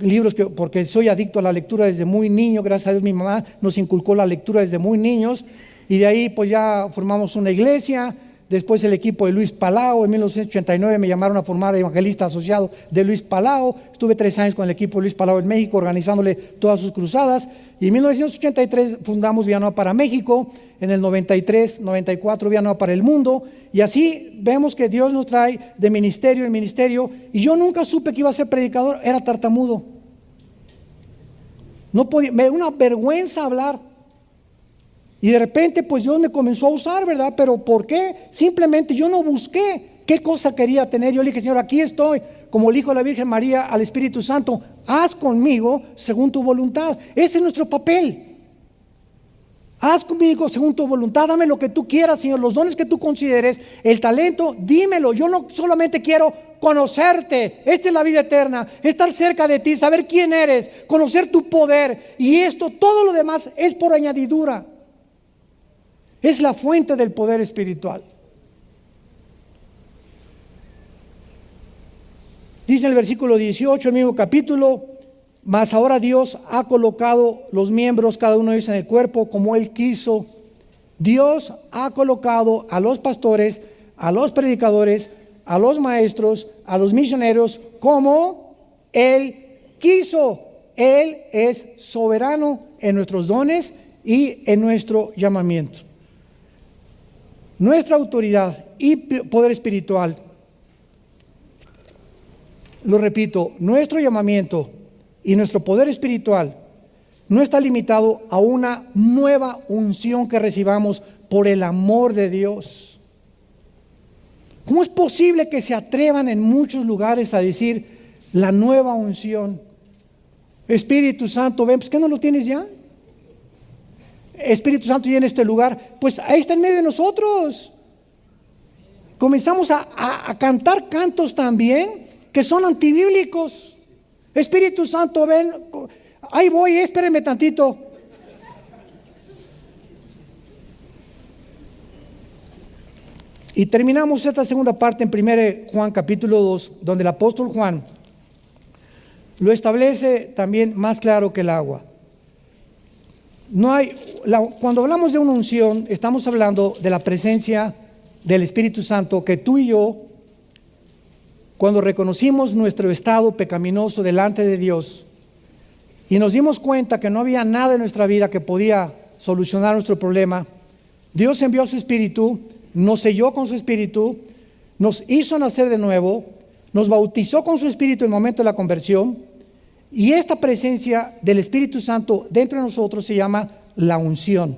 libros, porque soy adicto a la lectura desde muy niño. Gracias a Dios mi mamá nos inculcó la lectura desde muy niños, y de ahí pues ya formamos una iglesia. Después el equipo de Luis Palau, en 1989 me llamaron a formar evangelista asociado de Luis Palau. Estuve 3 años con el equipo de Luis Palau en México, organizándole todas sus cruzadas. Y en 1983 fundamos Villanueva para México. En el 93, 94 Villanueva para el mundo. Y así vemos que Dios nos trae de ministerio en ministerio. Y yo nunca supe que iba a ser predicador, era tartamudo. No podía, me da una vergüenza hablar. Y de repente pues Dios me comenzó a usar, ¿verdad? Pero ¿por qué? Simplemente yo no busqué qué cosa quería tener. Yo le dije: Señor, aquí estoy, como le dijo a la Virgen María al Espíritu Santo: haz conmigo según tu voluntad. Ese es nuestro papel. Haz conmigo según tu voluntad, dame lo que tú quieras, Señor, los dones que tú consideres, el talento, dímelo. Yo no solamente quiero conocerte, esta es la vida eterna, estar cerca de ti, saber quién eres, conocer tu poder, y esto, todo lo demás es por añadidura. Es la fuente del poder espiritual. Dice en el versículo 18, el mismo capítulo: mas ahora Dios ha colocado los miembros, cada uno de ellos, en el cuerpo como Él quiso. Dios ha colocado a los pastores, a los predicadores, a los maestros, a los misioneros, como Él quiso. Él es soberano en nuestros dones y en nuestro llamamiento. Nuestra autoridad y poder espiritual, lo repito, nuestro llamamiento y nuestro poder espiritual no está limitado a una nueva unción que recibamos por el amor de Dios. ¿Cómo es posible que se atrevan en muchos lugares a decir la nueva unción? Espíritu Santo, ven, pues ¿qué no lo tienes ya? Espíritu Santo, y en este lugar, pues ahí está en medio de nosotros. Comenzamos a cantar cantos también que son antibíblicos. Espíritu Santo, ven, ahí voy, espérenme tantito. Y terminamos esta segunda parte en 1 Juan capítulo 2, donde el apóstol Juan lo establece también más claro que el agua. Cuando hablamos de una unción, estamos hablando de la presencia del Espíritu Santo, que tú y yo, cuando reconocimos nuestro estado pecaminoso delante de Dios y nos dimos cuenta que no había nada en nuestra vida que podía solucionar nuestro problema, Dios envió a su Espíritu, nos selló con su Espíritu, nos hizo nacer de nuevo, nos bautizó con su Espíritu en el momento de la conversión. Y esta presencia del Espíritu Santo dentro de nosotros se llama la unción.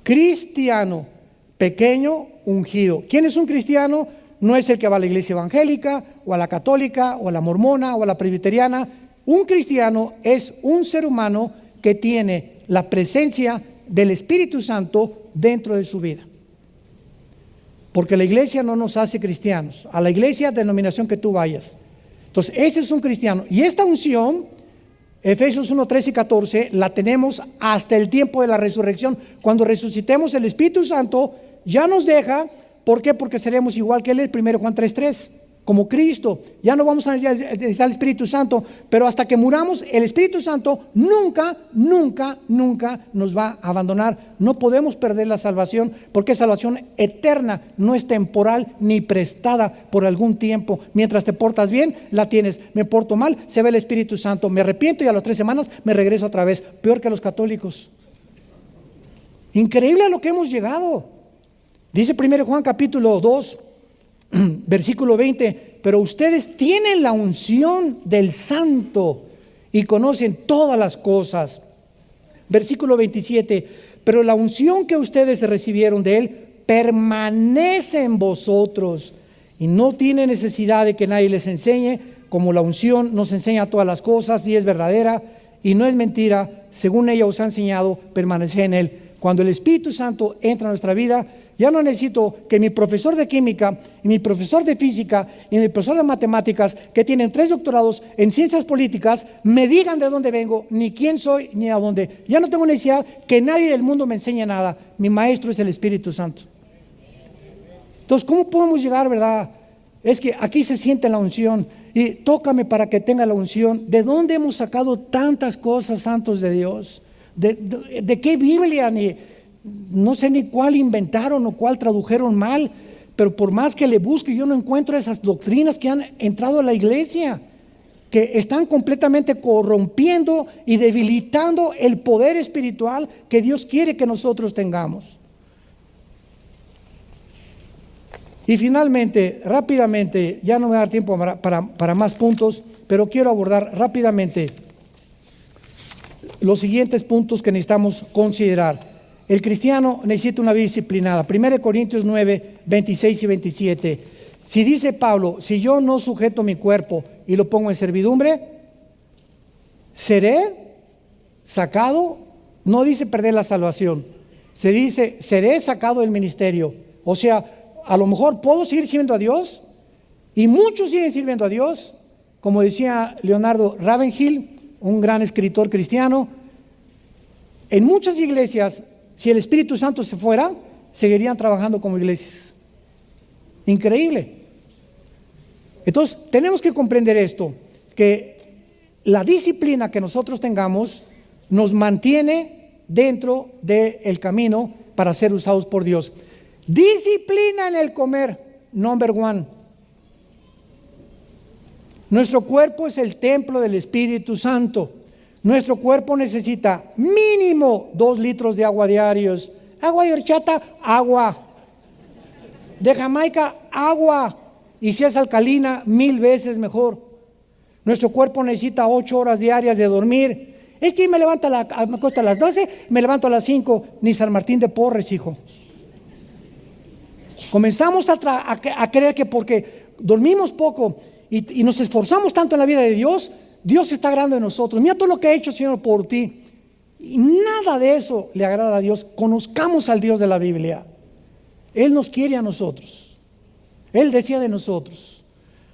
Cristiano, pequeño, ungido. ¿Quién es un cristiano? No es el que va a la iglesia evangélica, o a la católica, o a la mormona, o a la presbiteriana. Un cristiano es un ser humano que tiene la presencia del Espíritu Santo dentro de su vida. Porque la iglesia no nos hace cristianos. A la iglesia, denominación que tú vayas. Entonces, ese es un cristiano. Y esta unción, Efesios 1, 13 y 14, la tenemos hasta el tiempo de la resurrección. Cuando resucitemos, el Espíritu Santo ya nos deja. ¿Por qué? Porque seremos igual que Él, 1 Juan 3, 3. como Cristo. Ya no vamos a necesitar el Espíritu Santo, pero hasta que muramos, el Espíritu Santo nunca nos va a abandonar. No podemos perder la salvación, porque es salvación eterna, no es temporal ni prestada por algún tiempo. Mientras te portas bien, la tienes. Me porto mal, se ve el Espíritu Santo. Me arrepiento y a las 3 semanas me regreso otra vez. Peor que los católicos. Increíble a lo que hemos llegado. Dice 1 Juan capítulo 2, versículo 20, pero ustedes tienen la unción del Santo y conocen todas las cosas. Versículo 27, pero la unción que ustedes recibieron de Él permanece en vosotros y no tiene necesidad de que nadie les enseñe, como la unción nos enseña todas las cosas y es verdadera y no es mentira, según ella os ha enseñado, permanece en Él. Cuando el Espíritu Santo entra en nuestra vida, ya no necesito que mi profesor de química, y mi profesor de física, y mi profesor de matemáticas, que tienen 3 doctorados en ciencias políticas, me digan de dónde vengo, ni quién soy, ni a dónde. Ya no tengo necesidad que nadie del mundo me enseñe nada. Mi maestro es el Espíritu Santo. Entonces, ¿cómo podemos llegar, verdad? Es que aquí se siente la unción, y tócame para que tenga la unción. ¿De dónde hemos sacado tantas cosas, santos de Dios? ¿De qué Biblia? No sé ni cuál inventaron o cuál tradujeron mal, pero por más que le busque, yo no encuentro esas doctrinas que han entrado a la iglesia, que están completamente corrompiendo y debilitando el poder espiritual que Dios quiere que nosotros tengamos. Y finalmente, rápidamente, ya no me da tiempo para más puntos, pero quiero abordar rápidamente los siguientes puntos que necesitamos considerar. El cristiano necesita una vida disciplinada. 1 Corintios 9, 26 y 27. Si dice Pablo, si yo no sujeto mi cuerpo y lo pongo en servidumbre, seré sacado, no dice perder la salvación, se dice seré sacado del ministerio. O sea, a lo mejor puedo seguir sirviendo a Dios, y muchos siguen sirviendo a Dios, como decía Leonardo Ravenhill, un gran escritor cristiano. En muchas iglesias, si el Espíritu Santo se fuera, seguirían trabajando como iglesias. Increíble. Entonces, tenemos que comprender esto, que la disciplina que nosotros tengamos nos mantiene dentro del camino para ser usados por Dios. Disciplina en el comer, number 1. Nuestro cuerpo es el templo del Espíritu Santo. Nuestro cuerpo necesita mínimo 2 litros de agua diarios. Agua de horchata, agua. De Jamaica, agua. Y si es alcalina, 1000 veces mejor. Nuestro cuerpo necesita 8 horas diarias de dormir. Es que me acuesto a las 12, me levanto a las 5. Ni San Martín de Porres, hijo. Comenzamos a creer que porque dormimos poco y nos esforzamos tanto en la vida de Dios, Dios está grande en nosotros. Mira todo lo que ha hecho el Señor por ti. Y nada de eso le agrada a Dios. Conozcamos al Dios de la Biblia. Él nos quiere a nosotros. Él decía de nosotros.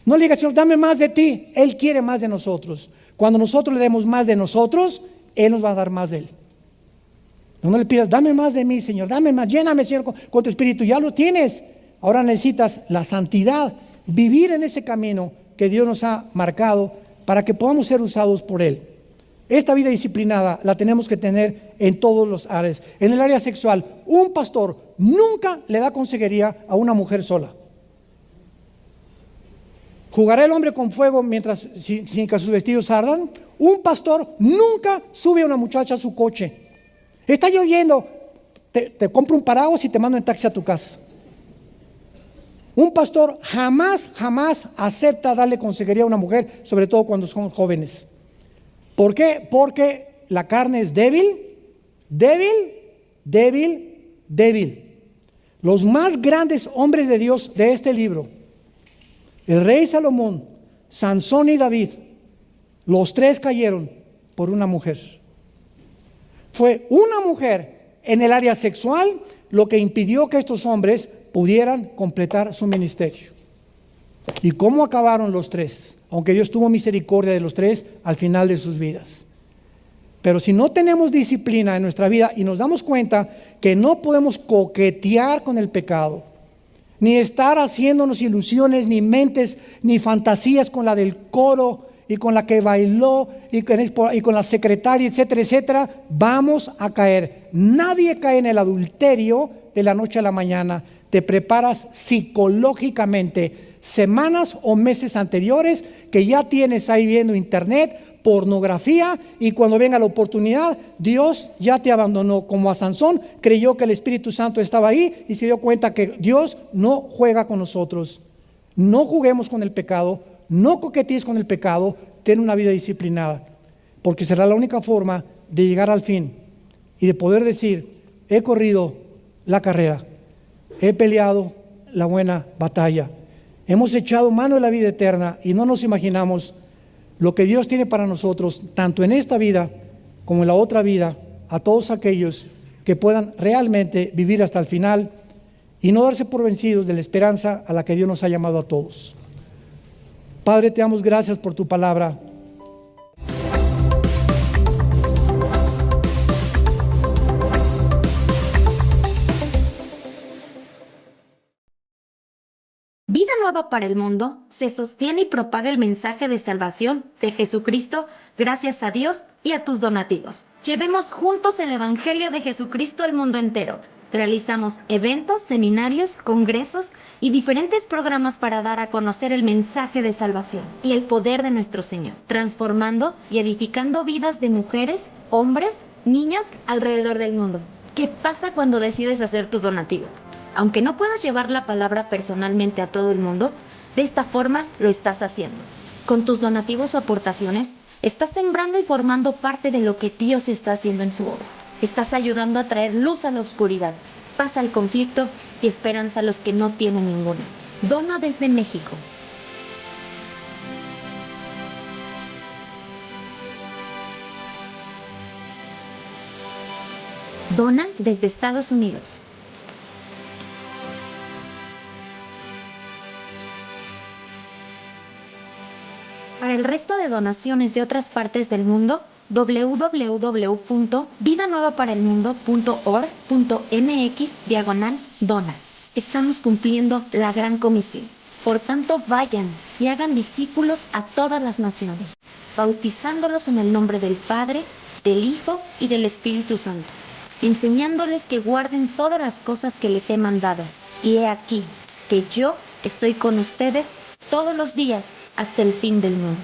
No le diga, Señor, dame más de ti. Él quiere más de nosotros. Cuando nosotros le demos más de nosotros, Él nos va a dar más de Él. No le pidas, dame más de mí, Señor, dame más, lléname, Señor, con tu Espíritu. Ya lo tienes. Ahora necesitas la santidad, vivir en ese camino que Dios nos ha marcado para que podamos ser usados por Él. Esta vida disciplinada la tenemos que tener en todos los áreas. En el área sexual, un pastor nunca le da consejería a una mujer sola. ¿Jugará el hombre con fuego mientras sin que sus vestidos ardan? Un pastor nunca sube a una muchacha a su coche. Está lloviendo, te compro un paraguas y te mando en taxi a tu casa. Un pastor jamás acepta darle consejería a una mujer, sobre todo cuando son jóvenes. ¿Por qué? Porque la carne es débil. Los más grandes hombres de Dios de este libro, el rey Salomón, Sansón y David, los 3 cayeron por una mujer. Fue una mujer en el área sexual lo que impidió que estos hombres pudieran completar su ministerio. ¿Y cómo acabaron los 3? Aunque Dios tuvo misericordia de los 3 al final de sus vidas. Pero si no tenemos disciplina en nuestra vida y nos damos cuenta que no podemos coquetear con el pecado, ni estar haciéndonos ilusiones, ni mentes, ni fantasías con la del coro y con la que bailó y con la secretaria, etcétera, etcétera. Vamos a caer. Nadie cae en el adulterio de la noche a la mañana. Te preparas psicológicamente semanas o meses anteriores, que ya tienes ahí viendo internet, pornografía, y cuando venga la oportunidad, Dios ya te abandonó. Como a Sansón, creyó que el Espíritu Santo estaba ahí y se dio cuenta que Dios no juega con nosotros. No juguemos con el pecado, no coquetees con el pecado, ten una vida disciplinada, porque será la única forma de llegar al fin y de poder decir: he corrido la carrera, he peleado la buena batalla, hemos echado mano de la vida eterna, y no nos imaginamos lo que Dios tiene para nosotros, tanto en esta vida como en la otra vida, a todos aquellos que puedan realmente vivir hasta el final y no darse por vencidos de la esperanza a la que Dios nos ha llamado a todos. Padre, te damos gracias por tu palabra. Vida Nueva para el Mundo se sostiene y propaga el mensaje de salvación de Jesucristo gracias a Dios y a tus donativos. Llevemos juntos el Evangelio de Jesucristo al mundo entero. Realizamos eventos, seminarios, congresos y diferentes programas para dar a conocer el mensaje de salvación y el poder de nuestro Señor, transformando y edificando vidas de mujeres, hombres, niños alrededor del mundo. ¿Qué pasa cuando decides hacer tu donativo? Aunque no puedas llevar la palabra personalmente a todo el mundo, de esta forma lo estás haciendo. Con tus donativos o aportaciones, estás sembrando y formando parte de lo que Dios está haciendo en su obra. Estás ayudando a traer luz a la oscuridad, paz al conflicto y esperanza a los que no tienen ninguna. Dona desde México. Dona desde Estados Unidos. Para el resto de donaciones de otras partes del mundo, www.vidanuevaparelmundo.org.mx/dona. Estamos cumpliendo la gran comisión. Por tanto, vayan y hagan discípulos a todas las naciones, bautizándolos en el nombre del Padre, del Hijo y del Espíritu Santo, enseñándoles que guarden todas las cosas que les he mandado. Y he aquí que yo estoy con ustedes todos los días hasta el fin del mundo.